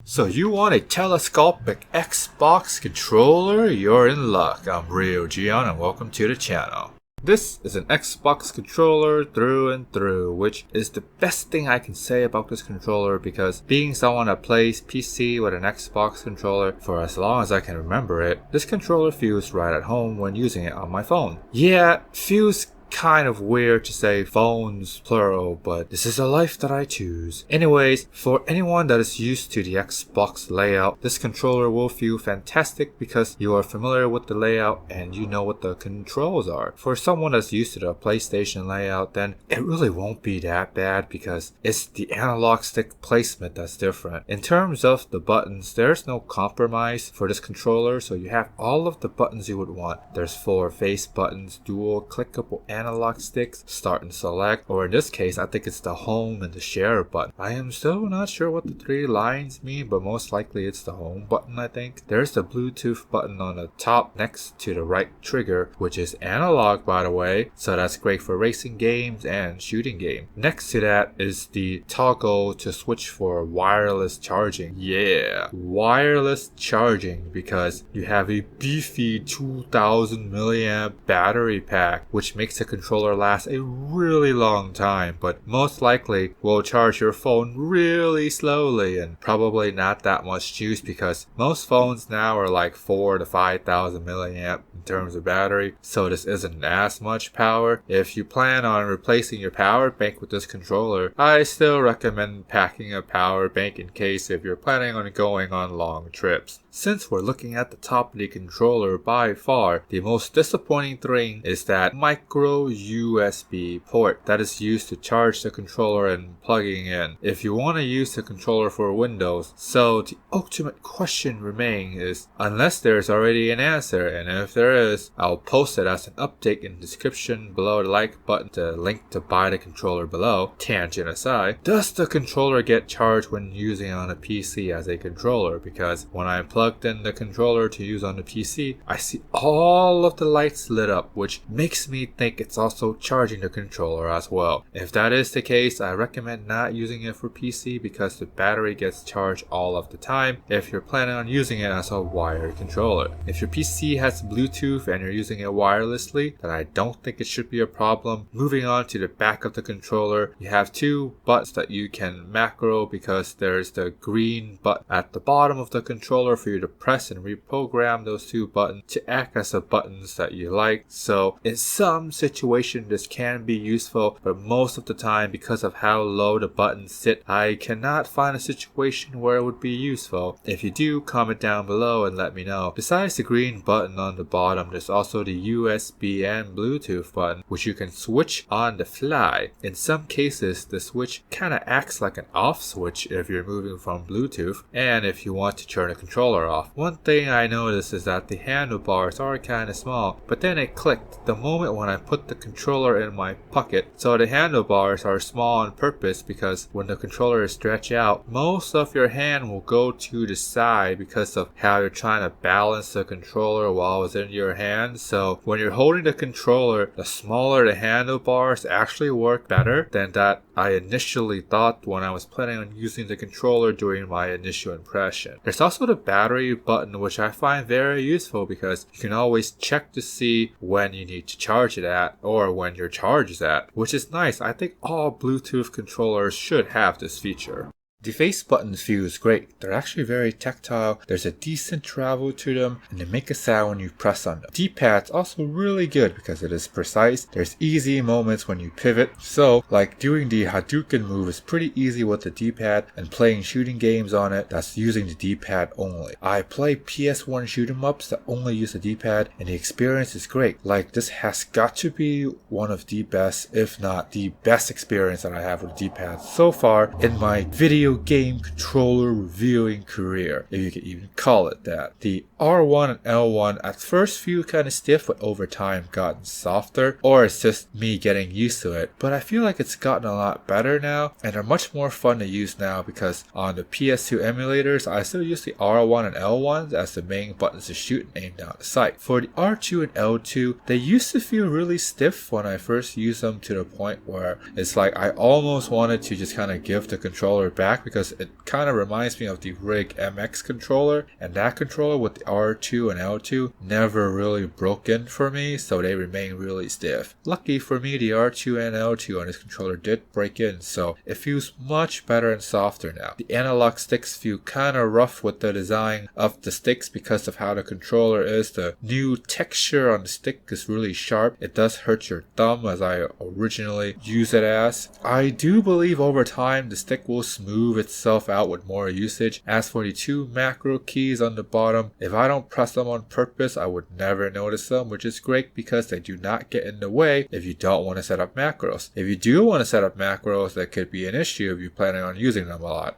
So you want a telescopic Xbox controller? You're in luck. I'm Rio Gion and welcome to the channel. This is an Xbox controller through and through, which is the best thing I can say about this controller because being someone that plays PC with an Xbox controller for as long as I can remember it, this controller feels right at home when using it on my phone. Yeah, it feels kind of weird to say phones plural, but this is the life that I choose. Anyways, for anyone that is used to the Xbox layout, this controller will feel fantastic because you are familiar with the layout and you know what the controls are. For someone that's used to the PlayStation layout, then it really won't be that bad because it's the analog stick placement that's different. In terms of the buttons, there's no compromise for this controller, so you have all of the buttons you would want. There's 4 face buttons, dual clickable analog sticks, start and select, or in this case I think it's the home and the share button. I am still not sure what the 3 lines mean, but most likely it's the home button I think. There's the Bluetooth button on the top next to the right trigger, which is analog by the way, so that's great for racing games and shooting games. Next to that is the toggle to switch for wireless charging. Yeah, wireless charging because you have a beefy 2000 milliamp battery pack, which makes the controller lasts a really long time, but most likely will charge your phone really slowly and probably not that much juice because most phones now are like 4 to 5,000 milliamp in terms of battery, so this isn't as much power. If you plan on replacing your power bank with this controller, I still recommend packing a power bank in case if you're planning on going on long trips. Since we're looking at the top of the controller, by far the most disappointing thing is that micro USB port that is used to charge the controller and plugging in if you want to use the controller for Windows. So the ultimate question remaining is, unless there's already an answer, and if there is, I'll post it as an update in the description below the like button, the link to buy the controller below, tangent aside. Does the controller get charged when using it on a PC as a controller? Because when I plugged in the controller to use on the PC, I see all of the lights lit up, which makes me think it's also charging the controller as well. If that is the case, I recommend not using it for PC because the battery gets charged all of the time if you're planning on using it as a wired controller. If your PC has Bluetooth and you're using it wirelessly, then I don't think it should be a problem. Moving on to the back of the controller, you have 2 buttons that you can macro because there's the green button at the bottom of the controller for you to press and reprogram those 2 buttons to act as the buttons that you like. So in some situation this can be useful, but most of the time because of how low the buttons sit, I cannot find a situation where it would be useful. If you do, comment down below and let me know. Besides the green button on the bottom, there's also the USB and Bluetooth button, which you can switch on the fly. In some cases the switch kinda acts like an off switch if you're moving from Bluetooth and if you want to turn the controller off. One thing I noticed is that the handlebars are kinda small, but then it clicked the moment when I put the controller in my pocket. So the handlebars are small on purpose because when the controller is stretched out, most of your hand will go to the side because of how you're trying to balance the controller while it's in your hand. So when you're holding the controller, the smaller the handlebars actually work better than that I initially thought when I was planning on using the controller during my initial impression. There's also the battery button, which I find very useful because you can always check to see when you need to charge it at or when your charge is at, which is nice. I think all Bluetooth controllers should have this feature. The face buttons feels great. They're actually very tactile, there's a decent travel to them, and they make a sound when you press on them. D-pad's also really good because it is precise. There's easy moments when you pivot. So, like doing the Hadouken move is pretty easy with the D-pad, and playing shooting games on it that's using the D-pad only. I play PS1 shoot 'em ups that only use the D-pad, and the experience is great. Like, this has got to be one of the best, if not the best experience that I have with the D-pad so far in my video game controller reviewing career, if you can even call it that. The R1 and L1 at first feel kind of stiff, but over time gotten softer, or it's just me getting used to it, but I feel like it's gotten a lot better now and they're much more fun to use now because on the PS2 emulators I still use the R1 and L1s as the main buttons to shoot and aim down the sight. For the R2 and L2, they used to feel really stiff when I first used them to the point where it's like I almost wanted to just kind of give the controller back back because it kind of reminds me of the Rig MX controller, and that controller with the R2 and L2 never really broke in for me, so they remain really stiff. Lucky for me, the R2 and L2 on this controller did break in, so it feels much better and softer now. The analog sticks feel kind of rough with the design of the sticks because of how the controller is. The new texture on the stick is really sharp. It does hurt your thumb as I originally used it as. I do believe over time the stick will smooth itself out with more usage. As for the two macro keys on the bottom, if I don't press them on purpose, I would never notice them, which is great because they do not get in the way if you don't want to set up macros. If you do want to set up macros, that could be an issue if you're planning on using them a lot.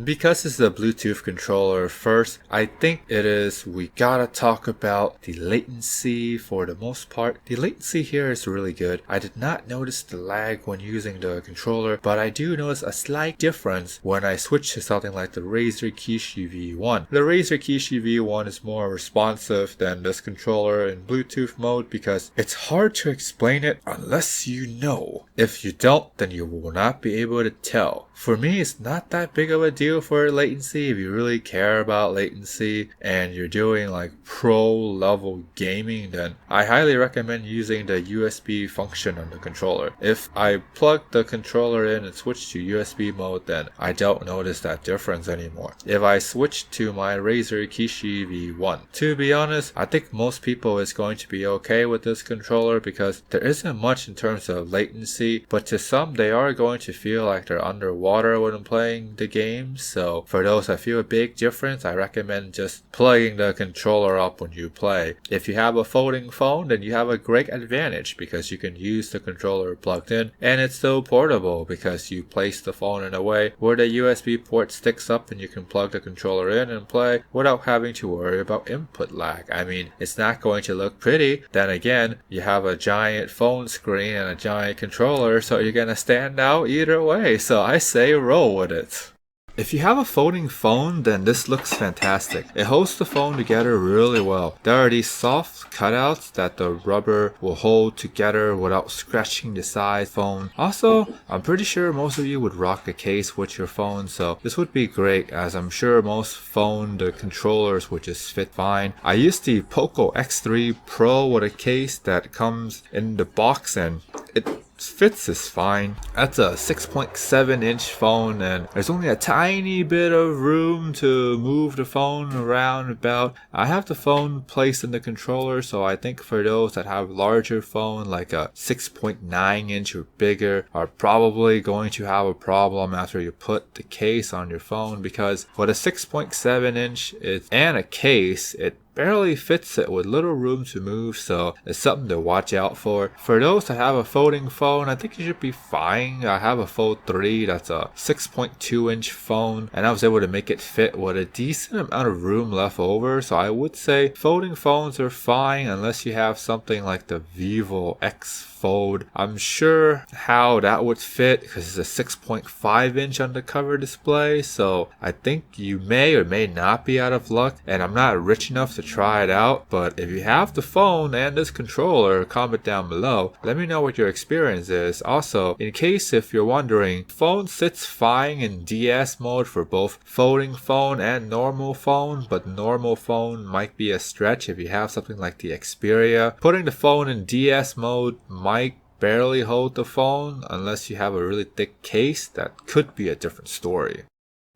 Because it's a Bluetooth controller, first, I think we gotta talk about the latency for the most part. The latency here is really good. I did not notice the lag when using the controller, but I do notice a slight difference when I switch to something like the Razer Kishi V1. The Razer Kishi V1 is more responsive than this controller in Bluetooth mode because it's hard to explain it unless you know. If you don't, then you will not be able to tell. For me, it's not that big of a deal for latency. If you really care about latency and you're doing like pro level gaming, then I highly recommend using the USB function on the controller. If I plug the controller in and switch to USB mode, then I don't notice that difference anymore. If I switch to my Razer Kishi V1, to be honest, I think most people is going to be okay with this controller because there isn't much in terms of latency, but to some they are going to feel like they're underwater when I'm playing the game. So for those that feel a big difference, I recommend just plugging the controller up when you play. If you have a folding phone, then you have a great advantage because you can use the controller plugged in, and it's so portable because you place the phone in a way where the USB port sticks up and you can plug the controller in and play without having to worry about input lag. I mean, it's not going to look pretty. Then again, you have a giant phone screen and a giant controller, so you're gonna stand out either way. So I say roll with it. If you have a folding phone, then this looks fantastic. It holds the phone together really well. There are these soft cutouts that the rubber will hold together without scratching the side phone. Also, I'm pretty sure most of you would rock a case with your phone, so this would be great as I'm sure most the controllers would just fit fine. I used the Poco X3 Pro with a case that comes in the box and it fits is fine. That's a 6.7 inch phone and there's only a tiny bit of room to move the phone around about. I have the phone placed in the controller, so I think for those that have larger phone like a 6.9 inch or bigger are probably going to have a problem after you put the case on your phone, because with a 6.7 inch and a case, it barely fits it with little room to move, so it's something to watch out for. For those that have a folding phone, I think you should be fine. I have a Fold 3 that's a 6.2 inch phone, and I was able to make it fit with a decent amount of room left over, so I would say folding phones are fine unless you have something like the Vivo X Fold. I'm sure how that would fit because it's a 6.5 inch on the cover display, so I think you may or may not be out of luck, and I'm not rich enough to try it out, but if you have the phone and this controller, comment down below. Let me know what your experience is. Also, in case if you're wondering, phone sits fine in DS mode for both folding phone and normal phone, but normal phone might be a stretch if you have something like the Xperia. Putting the phone in DS mode might barely hold the phone unless you have a really thick case. That could be a different story.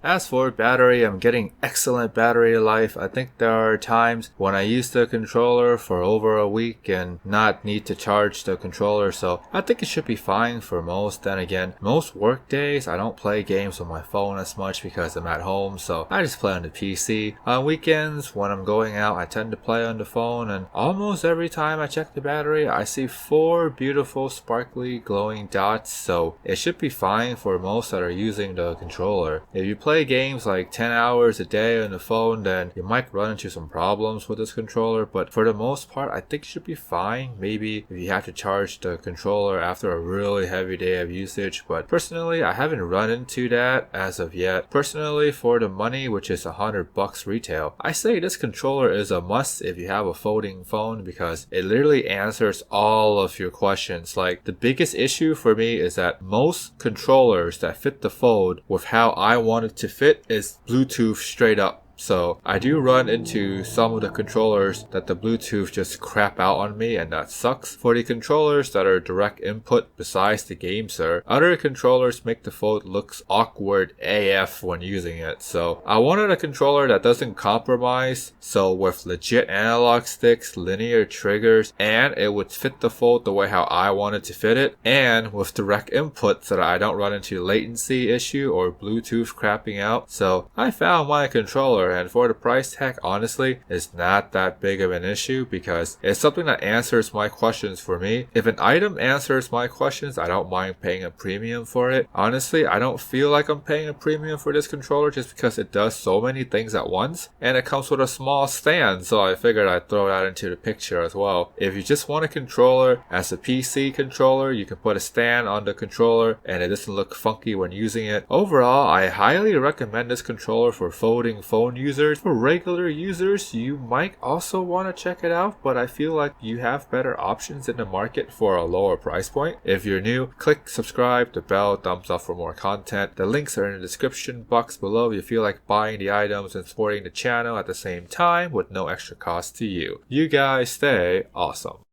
As for battery, I'm getting excellent battery life. I think there are times when I use the controller for over a week and not need to charge the controller, so I think it should be fine for most. Then again, most work days I don't play games on my phone as much because I'm at home, so I just play on the PC. On weekends when I'm going out, I tend to play on the phone, and almost every time I check the battery I see 4 beautiful sparkly glowing dots, so it should be fine for most that are using the controller. If you play games like 10 hours a day on the phone, then you might run into some problems with this controller, but for the most part, I think it should be fine. Maybe if you have to charge the controller after a really heavy day of usage, but personally, I haven't run into that as of yet. Personally, for the money, which is $100 retail, I say this controller is a must if you have a folding phone because it literally answers all of your questions. Like, the biggest issue for me is that most controllers that fit the fold with how I want it to fit is Bluetooth straight up. So I do run into some of the controllers that the Bluetooth just crap out on me, and that sucks. For the controllers that are direct input besides the game sir, other controllers make the fold looks awkward AF when using it. So I wanted a controller that doesn't compromise, so with legit analog sticks, linear triggers, and it would fit the fold the way how I wanted to fit it, and with direct input so that I don't run into latency issue or Bluetooth crapping out. So I found my controller, and for the price tag, honestly, it's not that big of an issue because it's something that answers my questions for me. If an item answers my questions, I don't mind paying a premium for it. Honestly, I don't feel like I'm paying a premium for this controller just because it does so many things at once, and it comes with a small stand, so I figured I'd throw that into the picture as well. If you just want a controller as a PC controller, you can put a stand on the controller and it doesn't look funky when using it. Overall, I highly recommend this controller for folding phone users. For regular users, you might also want to check it out, but I feel like you have better options in the market for a lower price point. If you're new, click subscribe, the bell, thumbs up for more content. The links are in the description box below if you feel like buying the items and supporting the channel at the same time with no extra cost to you. You guys stay awesome.